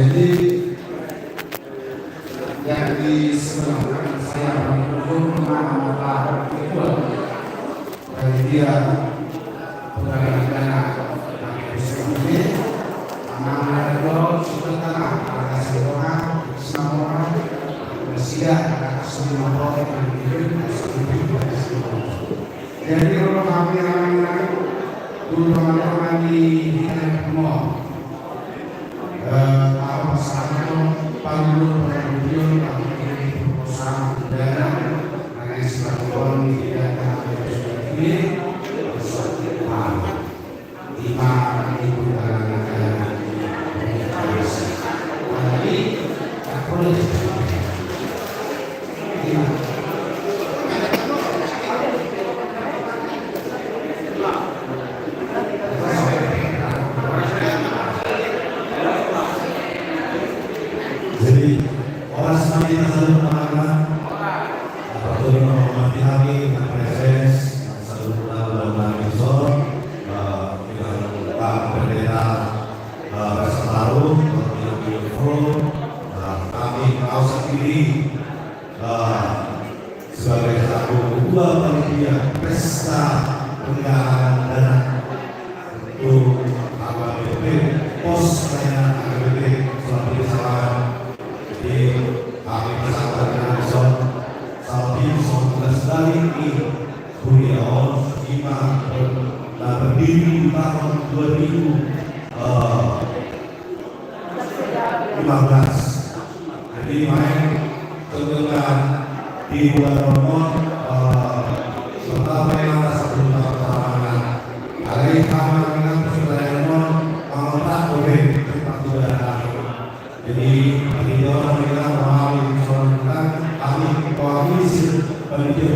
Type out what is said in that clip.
Jadi yang di sebelah kanan saya mendukung nama itu dari dia pegangan dana ini anak itu sudah tengah ada seorang semua Rusia ada semua orang yang hidup jadi kalau kami orang dulu teman-teman di Mall apa sahaja panggul pengunjung perusahaan udara karena sebabnya tidak ada ini lima ribu negara tapi tak boleh jadi orang semakin selalu mengenal apapun menghormati kami Presiden selalu dalam episode dengan Pak Pendeta Presetaru kami mau sendiri sebagai satu dua panitia pesta penggalangan dana untuk AKBP pos layanan AKBP selalu disalam di kami bersama dengan Son Salvi 19 dari Beliau kita berdiri di tahun 2015 jadi main kebetulan di bulan Ramadan pertama yang ada sebelum pertama hari kami dengan persaudaraan mengotak boleh tempat udara jadi bagi orang yang memahami soal kami mewakili panitia